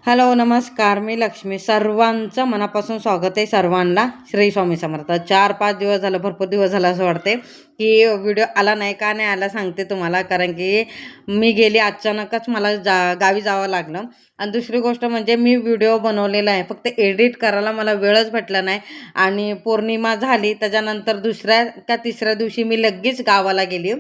Hello, नमस्कार. मी लक्ष्मी. सर्वांचं मनापासून स्वागत आहे सर्वांना. श्री स्वामी समर्थ. 4-5 दिवस झालं, भरपूर दिवस झालं असं वाटते की व्हिडिओ आला नाही. का नाही आला सांगते तुम्हाला. कारण की मी गेली, अचानकच मला गावी जावं लागलं. आणि दुसरी गोष्ट म्हणजे मी व्हिडिओ बनवलेला आहे, फक्त एडिट करायला मला वेळच भेटला नाही. आणि पौर्णिमा झाली त्याच्यानंतर दुसऱ्या का तिसऱ्या दिवशी मी लगेच गावाला गेली.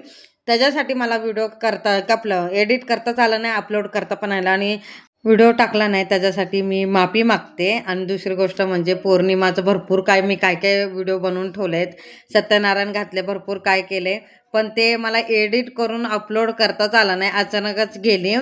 त्याच्यासाठी मला व्हिडिओ करता आपलं एडिट करताच आलं नाही, अपलोड करता पण आलं आणि व्हिडिओ टाकला नाही. त्याच्यासाठी मी माफी मागते. आणि दुसरी गोष्ट म्हणजे पौर्णिमाचं भरपूर मी काय काय व्हिडिओ बनवून ठेवले आहेत, सत्यनारायण घातले, भरपूर काय केले, पण ते मला एडिट करून अपलोड करताच आला नाही. अचानकच गेली.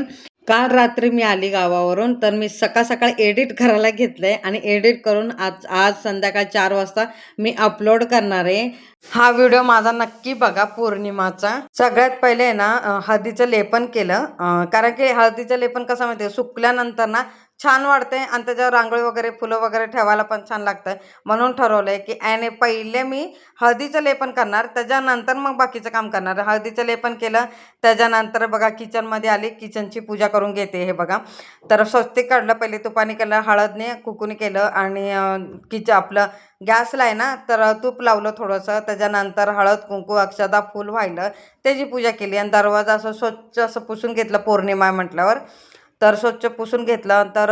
काल रात्री मी आली गावावरून, तर मी सकाळ सकाळ एडिट करायला घेतलंय आणि एडिट करून आज आज संध्याकाळ 4 वाजता मी अपलोड करणार आहे. हा व्हिडिओ माझा नक्की बघा पौर्णिमाचा. सगळ्यात पहिले ना हळदीचं लेपन केलं. कारण की हळदीचं लेपन कसं माहिती आहे, सुकल्यानंतर ना छान वाटते आणि त्याच्यावर रांगोळी वगैरे फुलं वगैरे ठेवायला पण छान लागतं. म्हणून ठरवलंय की पहिले मी हळदीचं लेपन करणार, त्याच्यानंतर मग बाकीचं काम करणार. हळदीचं लेपन केलं, त्याच्यानंतर बघा किचनमध्ये आली, किचनची पूजा करून घेते. हे बघा, तर स्वस्तिक काढलं, पहिले तुपाने केलं, हळदने कुकुनी केलं आणि आपलं गॅसला आहे ना, तर तूप लावलं थोडंसं. त्याच्यानंतर हळद कुंकू अक्षदा फूल वाहिलं, त्याची पूजा केली आणि दरवाजा असं स्वच्छ असं पुसून घेतलं. पौर्णिमा म्हटल्यावर तर स्वच्छ पुसून घेतलं. तर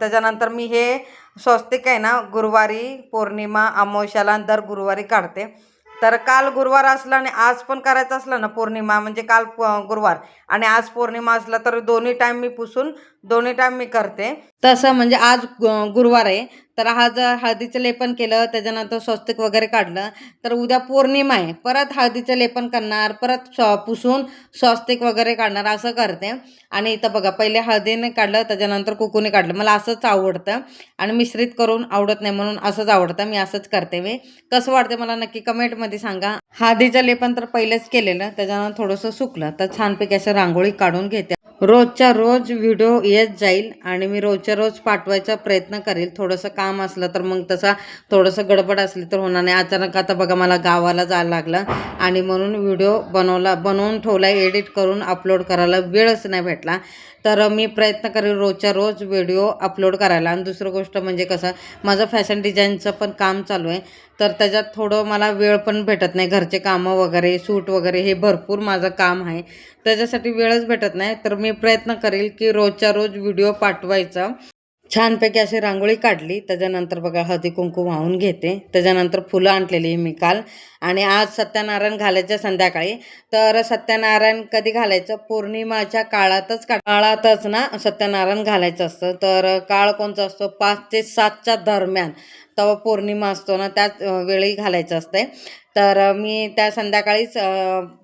त्याच्यानंतर मी हे स्वस्तिक आहे ना, गुरुवारी पौर्णिमा अमावस्याला दर गुरुवारी काढते. तर काल गुरुवार असला आणि आज पण करायचं असलं ना पौर्णिमा, म्हणजे काल गुरुवार आणि आज पौर्णिमा असला, तर दोन्ही टाईम मी पुसून दोन्ही टाईम मी करते. तसं म्हणजे आज गुरुवार आहे, तर आज हळदीचं लेपन केलं, त्याच्यानंतर स्वस्तिक वगैरे काढलं. तर उद्या पौर्णिमा आहे, परत हळदीचं लेपन करणार, परत पुसून स्वस्तिक वगैरे काढणार, असं करते. आणि इथं बघा, पहिले हळदीने काढलं, त्याच्यानंतर कुकुने काढलं. मला असंच आवडतं आणि मिश्रित करून आवडत नाही, म्हणून असंच आवडतं. मी असंच करते. मी कसं वाटते मला नक्की कमेंटमध्ये सांगा. हळदीचं लेपन तर पहिलेच केलेलं, त्याच्यानंतर थोडंसं सुकलं, तर छानपैकी असं रांगोळी काढून घेते. रोजच्या रोज व्हिडिओ येत जाईल आणि मी रोजच्या रोज पाठवायचा प्रयत्न करेल. थोडंसं काम असलं तर मग तसा, थोडंसं गडबड असली तर होणार नाही. अचानक आता बघा मला गावाला जायला लागलं आणि म्हणून व्हिडिओ बनवून ठेवला, एडिट करून अपलोड करायला वेळच नाही भेटला. तर मी प्रयत्न करेल रोजच्या रोज व्हिडिओ अपलोड करायला. आणि दुसरं गोष्ट म्हणजे कसं, माझं फॅशन डिझाईनचं पण काम चालू आहे, तर त्याच्यात थोडं मला वेळ पण भेटत नाही. घरचे कामं वगैरे, सूट वगैरे, हे भरपूर माझं काम आहे, त्याच्यासाठी वेळच भेटत नाही. तर मी प्रयत्न करेल की रोजच्या रोज व्हिडिओ पाठवायचा. छानपैकी अशी रांगोळी काढली, त्याच्यानंतर बघा हळदी कुंकू वाहून घेते. त्याच्यानंतर फुलं आणलेली मी काल, आणि आज सत्यनारायण घालायचं संध्याकाळी. तर सत्यनारायण कधी घालायचं, पौर्णिमाच्या काळातच ना सत्यनारायण घालायचं असतं. तर काळ कोणचा असतो, 5 ते 7च्या दरम्यान, तेव्हा पौर्णिमा असतो ना, त्याच वेळी घालायचं असतंय. तर मी त्या संध्याकाळीच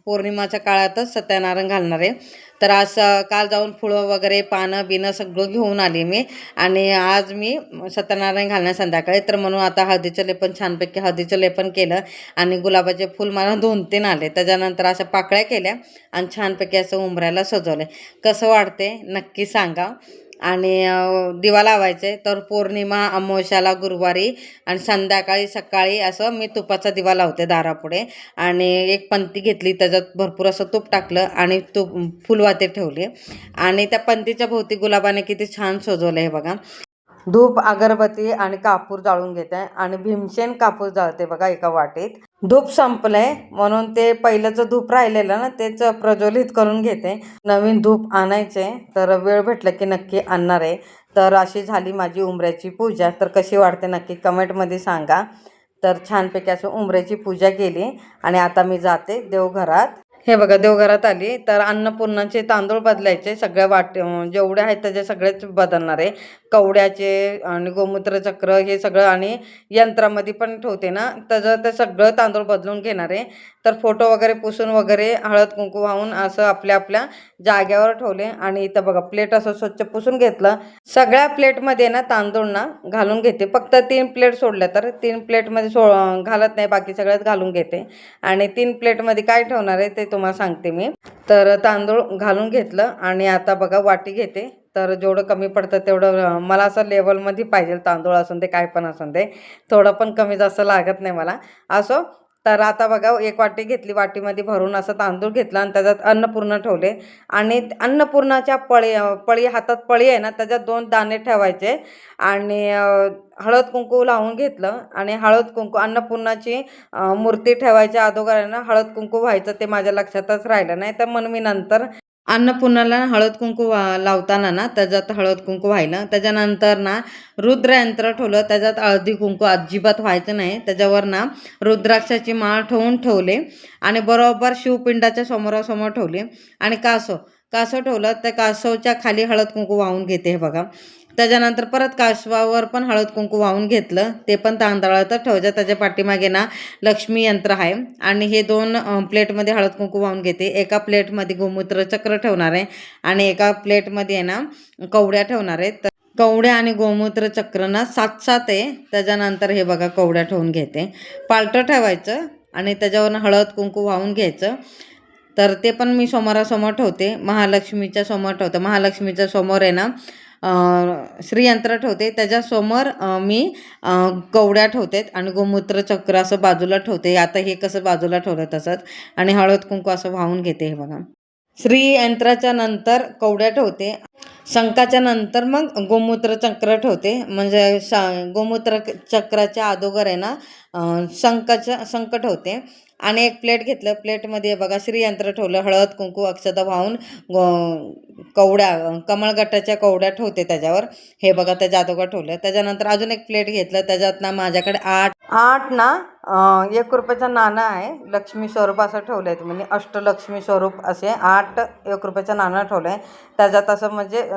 पौर्णिमाच्या काळातच सत्यनारायण घालणार आहे. तर आज काल जाऊन फुलं वगैरे, पानं बिनं सगळं घेऊन आली मी, आणि आज मी सत्यनारायण घालणार संध्याकाळी. तर म्हणून आता हळदीचं लेपन, छानपैकी हळदीचं लेपन केलं आणि गुलाबाचे फूल मला 2-3 आले. त्याच्यानंतर अशा पाकळ्या केल्या आणि छानपैकी असं उंबऱ्याला सजवलं. कसं वाटते नक्की सांगा. आणि दिवा लावायचे, तर पौर्णिमा अमावस्याला गुरुवारी आणि संध्याकाळी सकाळी असं मी तुपाचा दिवा लावते दारापुढे. आणि एक पंती घेतली, त्याच्यात भरपूर असं तूप टाकलं आणि फुलवाती ठेवली. आणि त्या पंतीच्या भोवती गुलाबाने किती छान सजवलं आहे बघा. धूप, अगरबत्ती आणि कापूर जाळून घेते आणि भीमसेन कापूर जाळते बघा एका वाटीत. धूप संपलंय म्हणून ते पहिलंच धूप राहिलेलं ना, तेच प्रज्वलित करून घेते. नवीन धूप आणायचे, तर वेळ भेटला की नक्की आणणार आहे. तर अशी झाली माझी उंबऱ्याची पूजा. तर कशी वाटते नक्की कमेंटमध्ये सांगा. तर छानपैकी असं उंबऱ्याची पूजा केली आणि आता मी जाते देवघरात. हे बघा, देवघरात आली, तर अन्नपूर्णाचे तांदूळ बदलायचे, सगळ्या जेवढे आहेत त्याचे सगळेच बदलणार आहे. कवड्याचे आणि गोमूत्र चक्र हे सगळं, आणि यंत्रामध्ये पण ठेवते ना, त्याचं ते सगळं तांदूळ बदलून घेणार आहे. तर फोटो वगैरे पुसून वगैरे हळद कुंकू वाहून असं आपल्या आपल्या जाग्यावर ठेवले. आणि इथं बघा प्लेट असं स्वच्छ पुसून घेतलं. सगळ्या प्लेटमध्ये ना तांदूळ ना घालून घेते. फक्त 3 प्लेट सोडल्या, तर 3 प्लेटमध्ये घालत नाही, बाकी सगळ्यात घालून घेते. आणि 3 प्लेटमध्ये काय ठेवणार आहे ते तुम्हाला सांगते मी. तर तांदूळ घालून घेतलं आणि आता बघा वाटी घेते. तर जेवढं कमी पडतं तेवढं मला असं लेवलमध्ये पाहिजे, तांदूळ असून ते काय पण असून ते, थोडं पण कमी जास्त लागत नाही मला. असं तर आता बघा एक वाटी घेतली, वाटीमध्ये भरून असं तांदूळ घेतला आणि त्याच्यात अन्नपूर्णा ठेवले आणि अन्नपूर्णाच्या पळी हातात पळी आहे ना, त्याच्यात 2 दाणे ठेवायचे आणि हळद कुंकू लावून घेतलं आणि हळद कुंकू अन्नपूर्णाची मूर्ती ठेवायच्या अगोदर आहे ना हळद कुंकू व्हायचं, ते माझ्या लक्षातच राहिलं नाही. तर म्हणून मी नंतर अन्नपूर्णाला हळद कुंकू लावताना ना त्याच्यात हळद कुंकू व्हायलं. त्याच्यानंतर ना रुद्रयंत्र ठेवलं, त्याच्यात हळदी कुंकू अजिबात व्हायचं नाही. त्याच्यावर ना रुद्राक्षाची माळ ठेवले आणि बरोबर शिवपिंडाच्या समोरासमोर ठेवले आणि कासव ठेवलं. त्या कासवच्या खाली हळद कुंकू वाहून घेते हे बघा. त्याच्यानंतर परत कासवावर पण हळद कुंकू वाहून घेतलं, ते पण तांदळातच ठेवायचं. त्याच्या पाठीमागे ना लक्ष्मी यंत्र आहे आणि हे 2 प्लेटमध्ये हळद कुंकू वाहून घेते. एका प्लेटमध्ये गोमूत्र चक्र ठेवणार आहे आणि एका प्लेटमध्ये आहे ना कवड्या ठेवणार आहे. तर कवड्या आणि गोमूत्र चक्र ना 7-7 आहे. त्याच्यानंतर हे बघा कवड्या ठेवून घेते. पालटं ठेवायचं आणि त्याच्यावरनं हळद कुंकू वाहून घ्यायचं. तर ते पण मी समोरासमोर ठेवते, महालक्ष्मीच्या समोर ठेवते. महालक्ष्मीच्या समोर आहे ना श्रीयंत्र ठेवते, त्याच्यासमोर मी कवड्या ठेवते आणि गोमूत्र चक्र असं बाजूला ठेवते. आता हे कसं बाजूला ठेवलं तसंच आणि हळद कुंकू असं वाहून घेते हे बघा. श्रीयंत्राच्या नंतर कवड्या ठेवते, शंखाच्या नंतर मग गोमूत्र चक्र ठेवते. म्हणजे गोमूत्र चक्राच्या अगोदर आहे ना शंख ठेवते आणि एक प्लेट घेतलं, प्लेटमध्ये बघा श्रीयंत्र ठेवलं, हळद कुंकू अक्षता वाहून कवड्या कमळगटाच्या कवड्या ठेवते त्याच्यावर हे बघा. त्याच्या अगोदर ठेवलं. त्याच्यानंतर अजून एक प्लेट घेतलं, त्याच्यात ना माझ्याकडे 8 ना 1 रुपयाचं नाणं आहे, लक्ष्मी स्वरूप असं ठेवलं आहे. म्हणजे अष्टलक्ष्मी स्वरूप असे 8 1 रुपयाचं नाणं ठेवलं आहे. त्याच्यात असं म्हणजे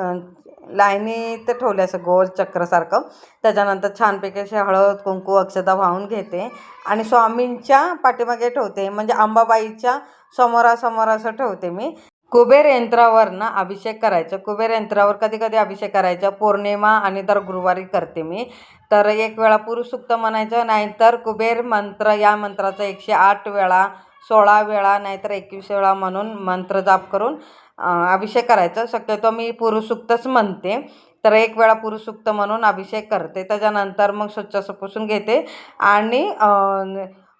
लाईनीत ठेवले असं गोल चक्रसारखं. त्याच्यानंतर छानपैकी असे हळद कुंकू अक्षता वाहून घेते आणि स्वामींच्या पाठीमागे ठेवते, म्हणजे अंबाबाईच्या समोरासमोर असं ठेवते मी. कुबेर यंत्रावर ना अभिषेक करायचं. कुबेर यंत्रावर कधी कधी अभिषेक करायचा, पौर्णिमा आणि दर गुरुवारी करते मी. तर 1 वेळा पुरुष सूक्त म्हणायचं, नाहीतर कुबेर मंत्र या मंत्राचा 108 वेळा 16 वेळा नाहीतर 21 वेळा म्हणून मंत्र जाप करून अभिषेक करायचं. शक्यतो मी पुरुष सूक्तच म्हणते. तर 1 वेळा पुरुष सूक्त म्हणून अभिषेक करते. त्याच्यानंतर मग स्वच्छ असं पुसून घेते आणि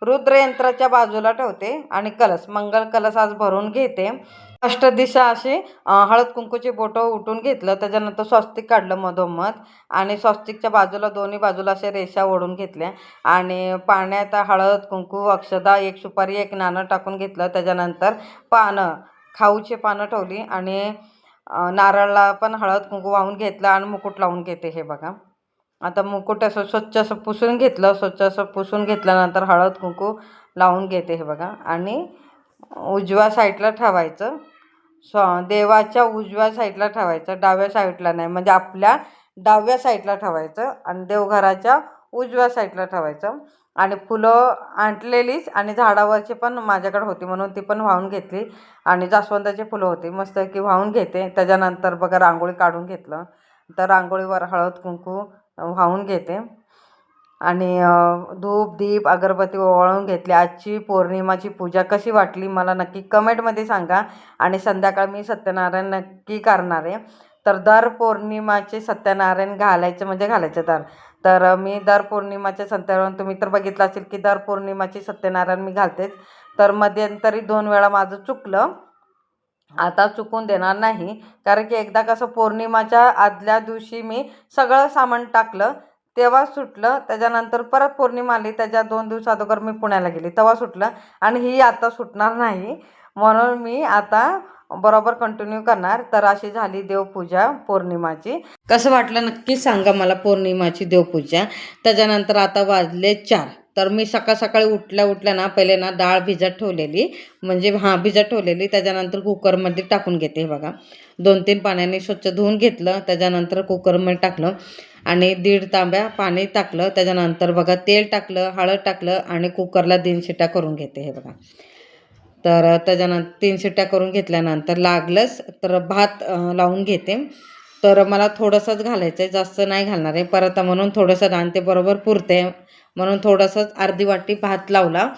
रुद्रयंत्राच्या बाजूला ठेवते आणि मंगल कलश आज भरून घेते. अष्टदिशा अशी हळद कुंकूची बोटं उठून घेतलं. त्याच्यानंतर स्वस्तिक काढलं मधोमध आणि स्वस्तिकच्या बाजूला दोन्ही बाजूला असे रेषा ओढून घेतल्या आणि पाण्यात हळद कुंकू अक्षदा 1 सुपारी 1 नाणं टाकून घेतलं. त्याच्यानंतर खाऊची पानं ठेवली आणि नारळाला पण हळद कुंकू वाहून घेतलं आणि मुकुट लावून घेते हे बघा. आता मुकुट असं स्वच्छ असं पुसून घेतलं. स्वच्छ असं पुसून घेतल्यानंतर हळद कुंकू लावून घेते हे बघा आणि उजव्या साईडला ठेवायचं. देवाच्या उजव्या साईडला ठेवायचं, डाव्या साईडला नाही. म्हणजे आपल्या डाव्या साईडला ठेवायचं आणि देवघराच्या उजव्या साईडला ठेवायचं. आणि फुलं आणलेलीच आणि झाडावरची पण माझ्याकडे होती म्हणून ती पण वाहून घेतली आणि जास्वंदाची फुलं होती मस्त की वाहून घेते. त्याच्यानंतर बघा रांगोळी काढून घेतलं, तर रांगोळीवर हळद कुंकू वाहून घेते आणि धूप दीप अगरबत्ती ओवाळून घेतली. आजची पौर्णिमाची पूजा कशी वाटली मला नक्की कमेंटमध्ये सांगा. आणि संध्याकाळ मी सत्यनारायण नक्की करणार आहे. तर दर पौर्णिमाचे सत्यनारायण घालायचं म्हणजे घालायचं. तर मी दर पौर्णिमाचे सत्यनारायण तुम्ही तर बघितलं असेल की दर पौर्णिमाचे सत्यनारायण मी घालतेच. तर मध्यंतरी 2 वेळा माझं चुकलं, आता चुकून देणार नाही. कारण की एकदा कसं पौर्णिमाच्या आदल्या दिवशी मी सगळं सामान टाकलं तेव्हा सुटलं. त्याच्यानंतर परत पौर्णिमा आली, त्याच्या 2 दिवस अगोदर मी पुण्याला गेली तेव्हा सुटलं आणि ही आता सुटणार नाही. म्हणून मी आता बरोबर कंटिन्यू करणार. तर अशी झाली देवपूजा पौर्णिमाची. कसं वाटलं नक्की सांगा मला पौर्णिमाची देवपूजा. त्याच्यानंतर आता वाजले 4. तर मी सकाळी उठल्या ना पहिले ना डाळ भिजत ठेवलेली, म्हणजे भिजत ठेवलेली. त्याच्यानंतर कुकरमध्ये टाकून घेते बघा. 2-3 पाण्याने स्वच्छ धुवून घेतलं. त्याच्यानंतर कुकरमध्ये टाकलं आणि 1.5 तांब्या पाणी टाकलं. त्याच्यानंतर बघा तेल टाकलं, हळद टाकलं आणि कुकरला 3 शिट्ट्या करून घेते हे बघा. तर त्याच्यानंतर 3 शिट्ट्या करून घेतल्यानंतर लागलंच तर भात लावून घेते. तर मला थोडंसंच घालायचं आहे, जास्त नाही घालणार आहे परत, म्हणून थोडंसं घालते. बरोबर पुरते म्हणून थोडंसंच अर्धी वाटी भात लावला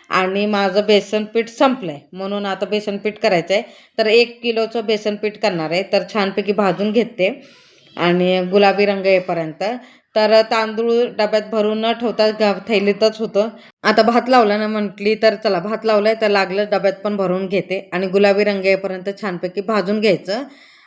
आणि माझं बेसन पीठ संपलं आहे म्हणून आता बेसन पीठ करायचं आहे. तर 1 किलोचं बेसन पीठ करणार आहे. तर छानपैकी भाजून घेते. आणि गुलाबी रंग येईपर्यंत. तर तांदूळ डब्यात भरून न ठेवता थैलीतच होतं. आता भात लावला ना म्हटली तर चला भात लावलाय तर लागलं डब्यात पण भरून घेते आणि गुलाबी रंग येईपर्यंत छानपैकी भाजून घ्यायचं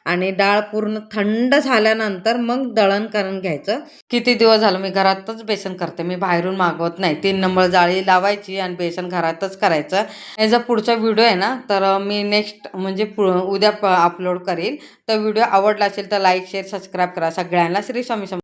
आणि डाळ पूर्ण थंड झाल्यानंतर मग दळण करून घ्यायचं. किती दिवस झालं मी घरातच बेसन करते, मी बाहेरून मागवत नाही. 3 नंबर जाळी लावायची आणि बेसन घरातच करायचं. याचा पुढचा व्हिडिओ आहे ना तर मी नेक्स्ट म्हणजे उद्या अपलोड करेल. तर व्हिडिओ आवडला असेल तर लाईक शेअर सबस्क्राईब करा. सगळ्यांना श्री स्वामी समर्थ.